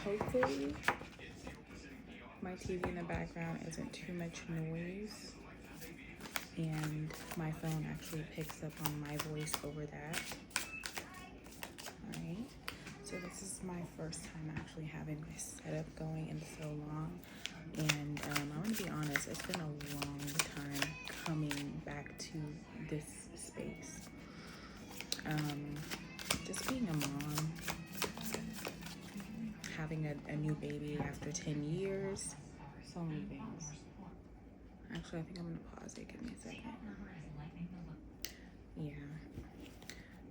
Hopefully my TV in the background isn't too much noise and my phone actually picks up on my voice over that. Alright, so this is my first time actually having this setup going in so long, and I'm gonna be honest, it's been a long time coming back to this space. Just being a mom, having a new baby after 10 years, so many things. Actually, I think I'm gonna pause it, give me a second. Yeah,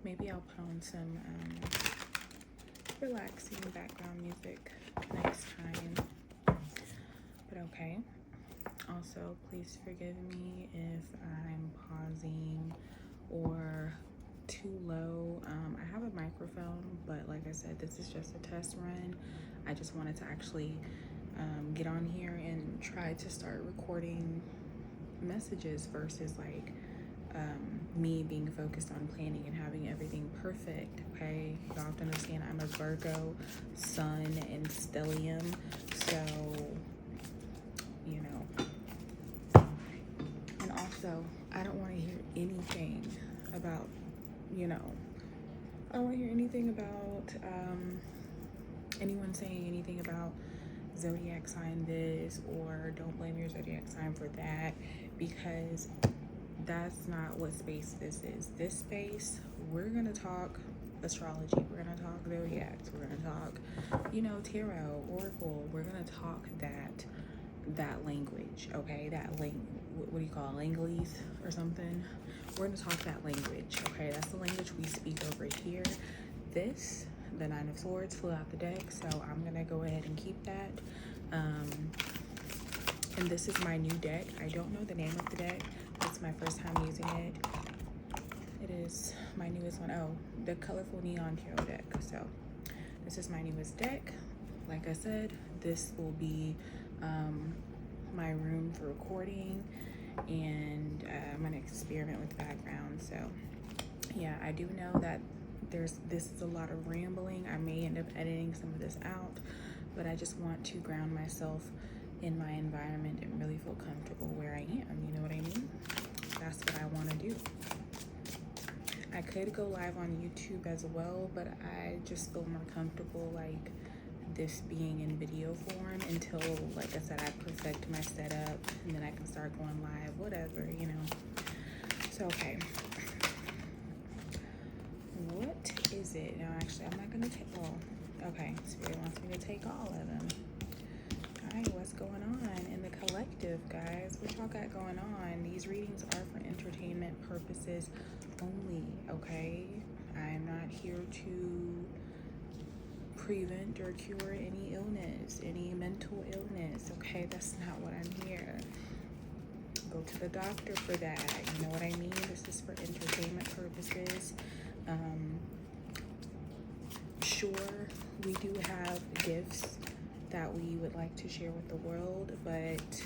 maybe I'll put on some relaxing background music next time, but okay. Also, please forgive me if I'm pausing or too low. I have a microphone, but like I said, this is just a test run. I just wanted to actually get on here and try to start recording messages versus like me being focused on planning and having everything perfect. Okay, y'all have to understand I'm a Virgo, Sun, and Stellium, so you know. And also, I don't want to hear anything about, you know, I don't want to hear anything about anyone saying anything about zodiac sign this or don't blame your zodiac sign for that, because that's not what space this is. This space, we're gonna talk astrology, we're gonna talk zodiacs, we're gonna talk, you know, tarot, oracle, we're gonna talk that language, okay? That what do you call it, language or something? We're gonna talk that language, okay? That's the language we speak over here. This, the Nine of Swords flew out the deck, so I'm gonna go ahead and keep that. And this is my new deck. I don't know the name of the deck. It's my first time using it. It is my newest one. Oh, the Colorful Neon Tarot deck. So this is my newest deck. Like I said, this will be my room for recording, and I'm gonna experiment with the background. So yeah, I do know that this is a lot of rambling. I may end up editing some of this out, but I just want to ground myself in my environment and really feel comfortable where I am. You know what I mean? That's what I want to do. I could go live on YouTube as well, but I just feel more comfortable like this being in video form until, like I said, I perfect my setup, and then I can start going live, whatever, you know. So okay, what is it? No, actually, I'm not gonna take, well, okay, Spirit wants me to take all of them. All right, what's going on in the collective, guys? What y'all got going on? These readings are for entertainment purposes only, okay? I'm not here to prevent or cure any illness, any mental illness, okay? That's not what I'm here. Go to the doctor for that, you know what I mean? This is for entertainment purposes. Sure, we do have gifts that we would like to share with the world, but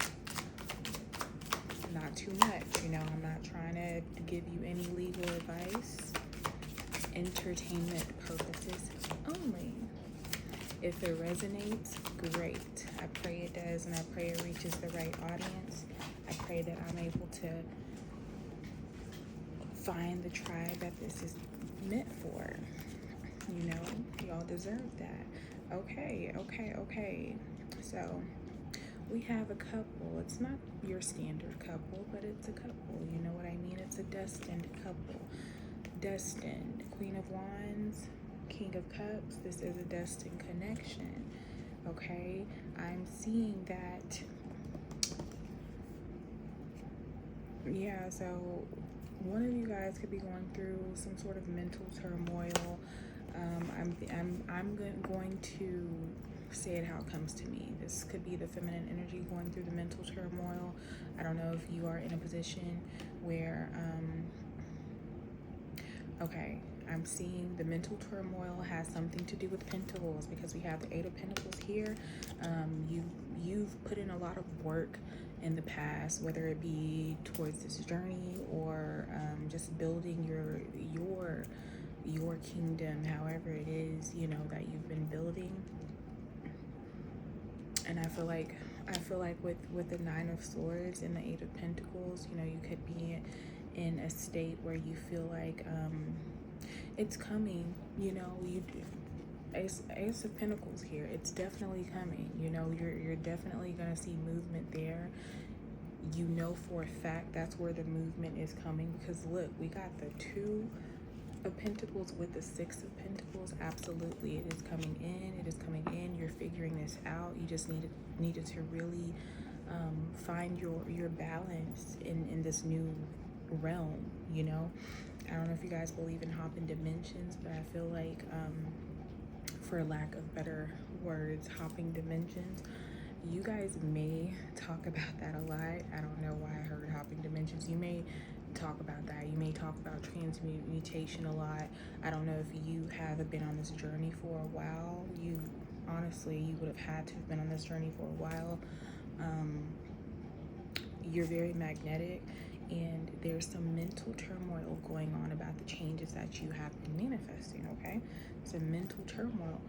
not too much, you know. I'm not trying to give you any legal advice. Entertainment purposes only. If it resonates, great. I pray it does, and I pray it reaches the right audience. I pray that I'm able to find the tribe that this is meant for. You know, y'all deserve that. Okay. So we have a couple. It's not your standard couple, but it's a couple. You know what I mean? It's a destined couple. Destined. Queen of Wands, King of Cups. This is a destined connection. Okay? I'm seeing that. Yeah, so one of you guys could be going through some sort of mental turmoil. I'm going to say it how it comes to me. This could be the feminine energy going through the mental turmoil. I don't know if you are in a position where, okay, I'm seeing the mental turmoil has something to do with Pentacles, because we have the Eight of Pentacles here. You've put in a lot of work in the past, whether it be towards this journey or just building your kingdom, however it is, you know, that you've been building. And I feel like with the Nine of Swords and the Eight of Pentacles, you know, you could be in a state where you feel like it's coming, you know. You Ace of Pentacles here, it's definitely coming, you know. You're definitely gonna see movement there. You know for a fact that's where the movement is coming, because look, we got the Two of Pentacles with the Six of Pentacles. Absolutely, it is coming in. It is coming in. You're figuring this out. You just needed to really find your balance in this new realm, you know. I don't know if you guys believe in hopping dimensions, but I feel like for lack of better words, hopping dimensions, you guys may talk about that a lot. I don't know why I heard hopping dimensions. You may talk about that. You may talk about transmutation a lot. I don't know if you have been on this journey for a while. You honestly, you would have had to have been on this journey for a while. You're very magnetic, and there's some mental turmoil going on about the changes that you have been manifesting, okay? Some mental turmoil.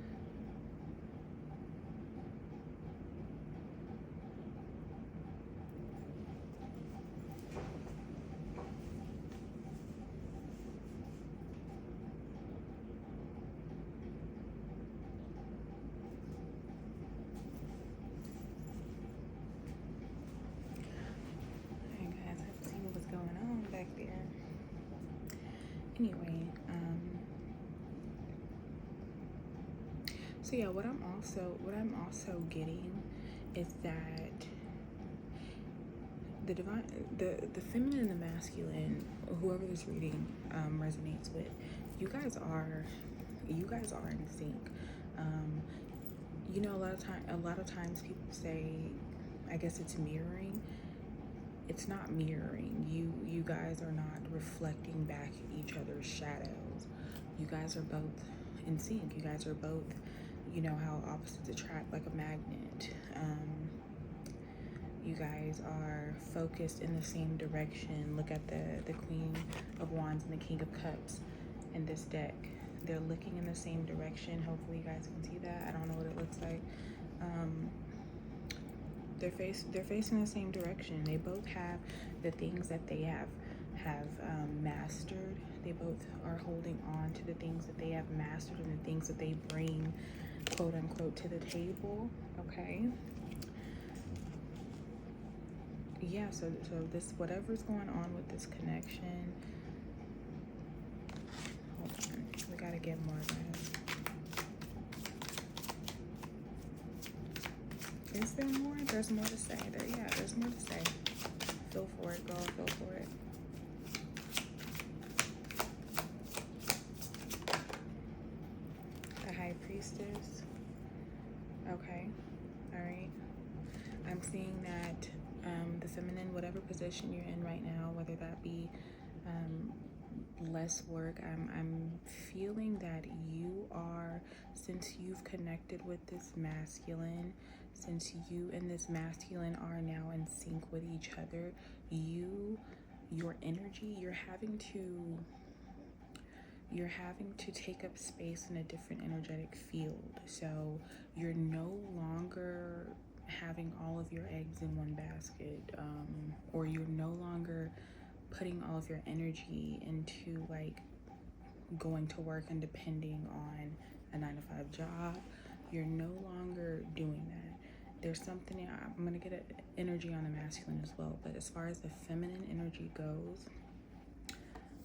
Hey guys, I have to see what was going on back there. Anyway, so yeah, what I'm also getting is that the feminine and the masculine, whoever this reading resonates with, you guys are in sync. You know, a lot of times people say, I guess it's mirroring. It's not mirroring. You guys are not reflecting back each other's shadows. You guys are both in sync. You guys are both, you know how opposites attract like a magnet. You guys are focused in the same direction. Look at the Queen of Wands and the King of Cups in this deck. They're looking in the same direction. Hopefully you guys can see that. I don't know what it looks like. They're facing the same direction. They both have the things that they have mastered. They both are holding on to the things that they have mastered and the things that they bring, quote unquote, to the table. Okay. Yeah, so this, whatever's going on with this connection, hold on, we gotta get more, guys. Is there more? There's more to say. There's more to say. Go for it, girl. Go for it. The High Priestess. Okay. All right. I'm seeing that the feminine, whatever position you're in right now, whether that be less work, I'm feeling that you are, since you've connected with this masculine, since you and this masculine are now in sync with each other, your energy, you're having to take up space in a different energetic field. So you're no longer having all of your eggs in one basket, or you're no longer putting all of your energy into like going to work and depending on a 9-to-5 job. You're no longer doing that. There's something, I'm gonna get an energy on the masculine as well, but as far as the feminine energy goes,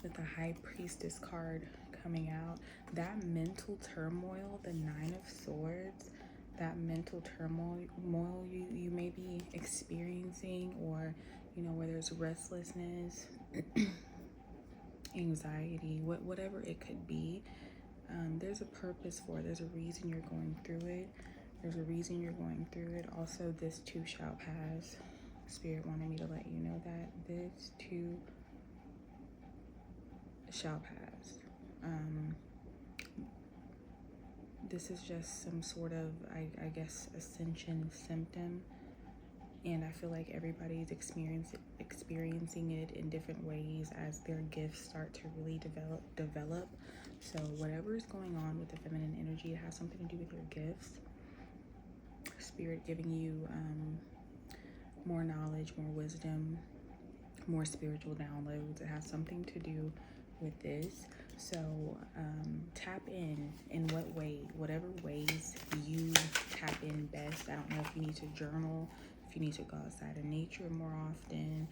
with the High Priestess card coming out, that mental turmoil, the Nine of Swords, that mental turmoil you may be experiencing, or you know, where there's restlessness, anxiety, whatever it could be, there's a purpose for it. There's a reason you're going through it. There's a reason you're going through it. Also, this too shall pass. Spirit wanted me to let you know that this too shall pass. This is just some sort of, I guess, ascension symptom, and I feel like everybody's experiencing it in different ways as their gifts start to really develop. So whatever is going on with the feminine energy, it has something to do with your gifts. Spirit giving you more knowledge, more wisdom, more spiritual downloads. It has something to do with this. So tap in what way, whatever ways you tap in best. I don't know if you need to journal, if you need to go outside in nature more often.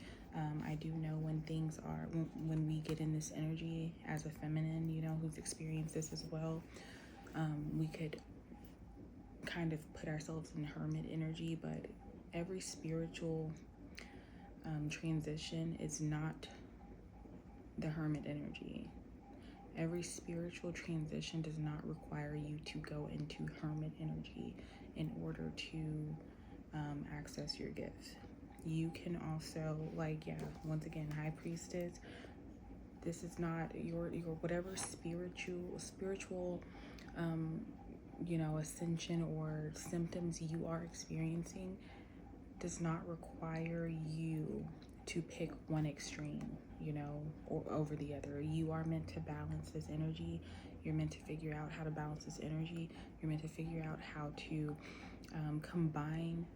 I do know when things are, when we get in this energy as a feminine, you know, who's experienced this as well, we could kind of put ourselves in hermit energy, but every spiritual transition is not the hermit energy. Every spiritual transition does not require you to go into hermit energy in order to access your gifts. You can also, like, yeah, once again, High Priestess, this is not your whatever spiritual you know, ascension or symptoms you are experiencing does not require you to pick one extreme, you know, or over the other. You are meant to balance this energy. You're meant to figure out how to balance this energy. You're meant to figure out how to combine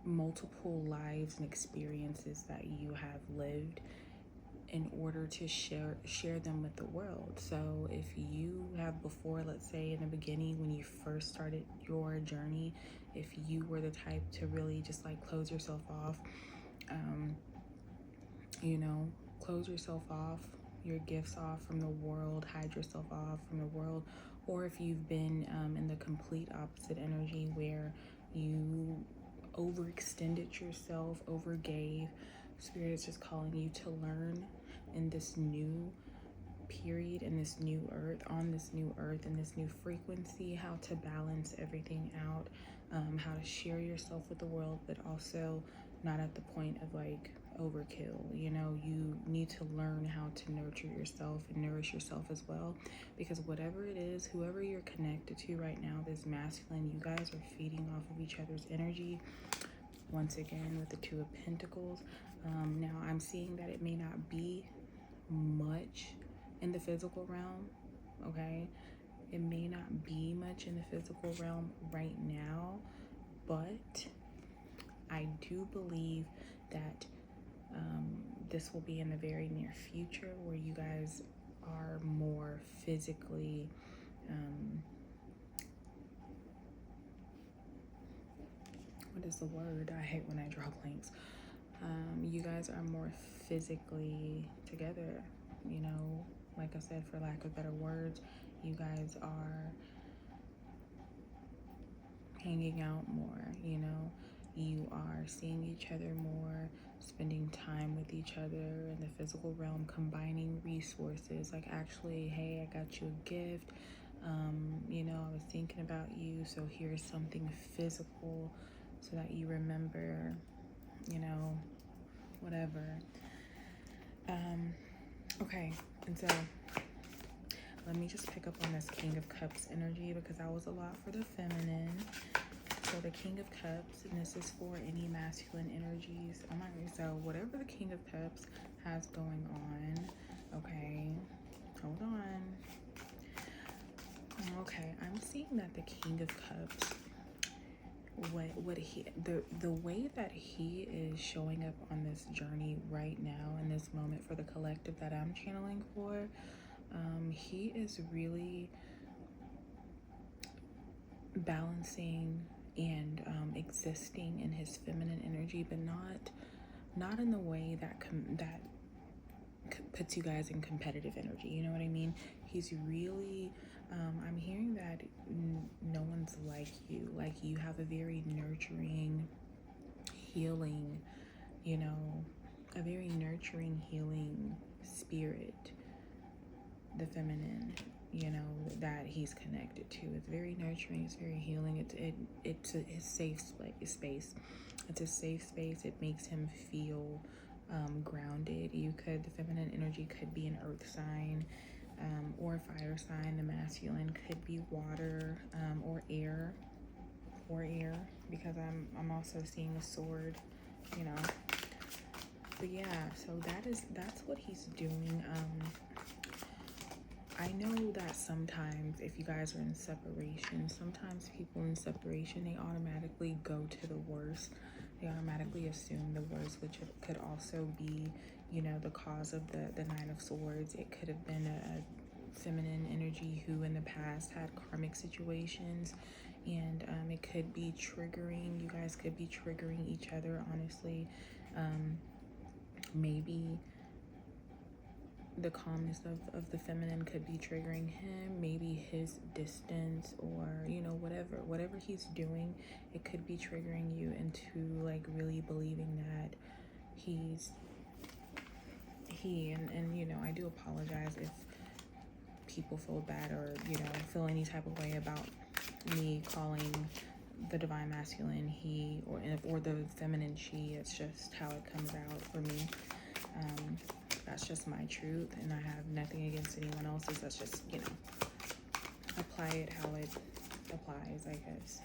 multiple lives and experiences that you have lived in order to share them with the world. So if you have before, let's say in the beginning when you first started your journey, if you were the type to really just like close yourself off, you know, close yourself off, your gifts off from the world, hide yourself off from the world, or if you've been in the complete opposite energy where you overextended yourself, overgave, Spirit is just calling you to learn in this new period, in this new earth, on this new earth, in this new frequency, how to balance everything out, how to share yourself with the world, but also not at the point of like overkill. You know, you need to learn how to nurture yourself and nourish yourself as well, because whatever it is, whoever you're connected to right now, this masculine, you guys are feeding off of each other's energy. Once again, with the Two of Pentacles. Now I'm seeing that it may not be much in the physical realm, okay? It may not be much in the physical realm right now, but I do believe that this will be in the very near future where you guys are more physically what is the word? I hate when I draw blanks. You guys are more physically together, you know, like I said, for lack of better words, you guys are hanging out more, you know, you are seeing each other more, spending time with each other in the physical realm, combining resources, like actually, hey, I got you a gift, you know, I was thinking about you, so here's something physical so that you remember, you know, whatever. Okay, and so let me just pick up on this King of Cups energy because that was a lot for the feminine. So the King of Cups, and this is for any masculine energies. Oh my God, so whatever the King of Cups has going on, okay, hold on. Okay, I'm seeing that the King of Cups, the way that he is showing up on this journey right now in this moment for the collective that I'm channeling for, he is really balancing and existing in his feminine energy, but not in the way that puts you guys in competitive energy, you know what I mean? He's really I'm hearing that no one's like you have a very nurturing, healing, you know, a very nurturing, healing spirit, the feminine, you know, that he's connected to. It's very nurturing, it's very healing, it's a safe space. It's a safe space. It makes him feel grounded. The feminine energy could be an earth sign, or fire sign. The masculine could be water, or air, because I'm also seeing a sword, you know. But yeah, so that's what he's doing. I I know that sometimes if you guys are in separation, sometimes people in separation, they automatically go to the worst. They automatically assume the worst, which could also be, you know, the cause of the Nine of Swords. It could have been a feminine energy who in the past had karmic situations, and it could be triggering. You guys could be triggering each other, honestly. Maybe the calmness of the feminine could be triggering him, maybe his distance, or you know, whatever he's doing, it could be triggering you into like really believing that and you know, I do apologize if people feel bad or, you know, feel any type of way about me calling the divine masculine he or the feminine she. It's just how it comes out for me. That's just my truth, and I have nothing against anyone else's. That's just, you know, apply it how it applies, I guess.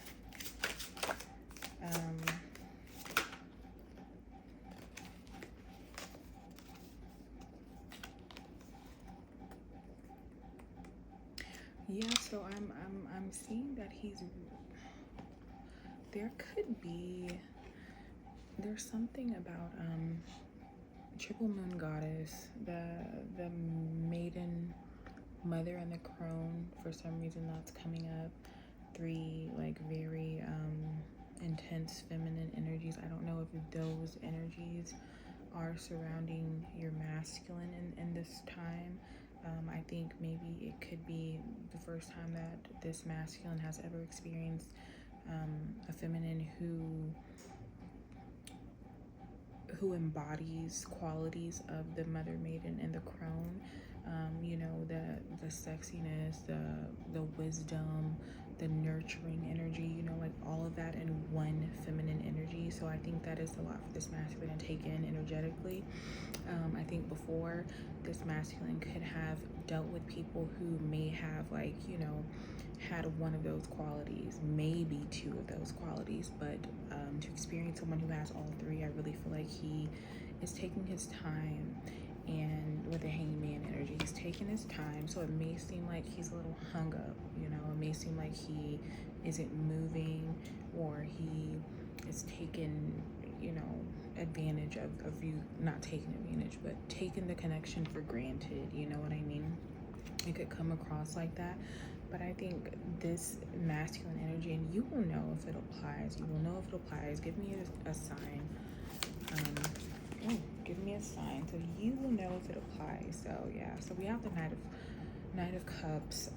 Yeah, so I'm seeing that there's something about triple moon goddess, the maiden, mother, and the crone. For some reason that's coming up. 3 like very intense feminine energies. I don't know if those energies are surrounding your masculine in this time. I think maybe it could be the first time that this masculine has ever experienced a feminine who embodies qualities of the mother, maiden, and the crone. You know, the sexiness, the wisdom, the nurturing energy, you know, like all of that in one feminine energy. So I think that is a lot for this masculine to take in energetically. I think before, this masculine could have dealt with people who may have, like, you know, had one of those qualities, maybe 2 of those qualities, but to experience someone who has all 3, I really feel like he is taking his time. And with the hangman energy, he's taking his time, so it may seem like he's a little hung up, you know, it may seem like he isn't moving, or he is taking, you know, advantage of you, not taking advantage, but taking the connection for granted, you know what I mean? It could come across like that. But I think this masculine energy, and you will know if it applies. You will know if it applies. Give me a sign. Give me a sign so you will know if it applies. So yeah, so we have the Knight of Cups.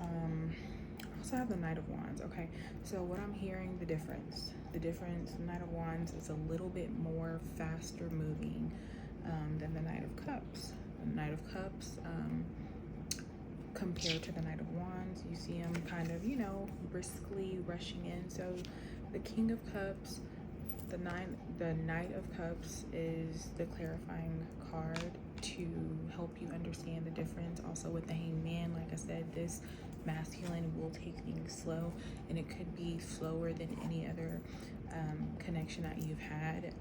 Also have the Knight of Wands. Okay, so what I'm hearing, the difference, Knight of Wands is a little bit more faster moving than the Knight of Cups. The Knight of Cups, compared to the Knight of Wands, you see him kind of, you know, briskly rushing in. So the King of Cups, the Knight of Cups is the clarifying card to help you understand the difference. Also with the Hangman, like I said, this masculine will take things slow, and it could be slower than any other connection that you've had,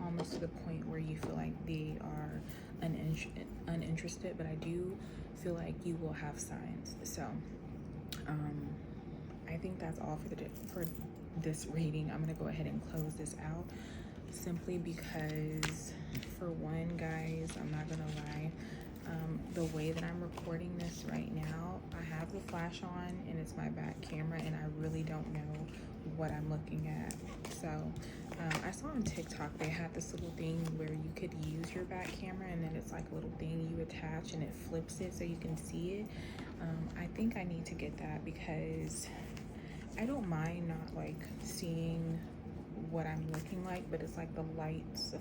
almost to the point where you feel like they are uninterested. But I do feel like you will have signs. So I think that's all for this reading. I'm gonna go ahead and close this out, simply because, for one, guys, I'm not gonna lie, the way that I'm recording this right now, I have the flash on and it's my back camera, and I really don't know what I'm looking at. So I saw on TikTok they had this little thing where you could use your back camera, and then it's like a little thing you attach and it flips it so you can see it. I think I need to get that, because I don't mind not like seeing what I'm looking like, but it's like the lights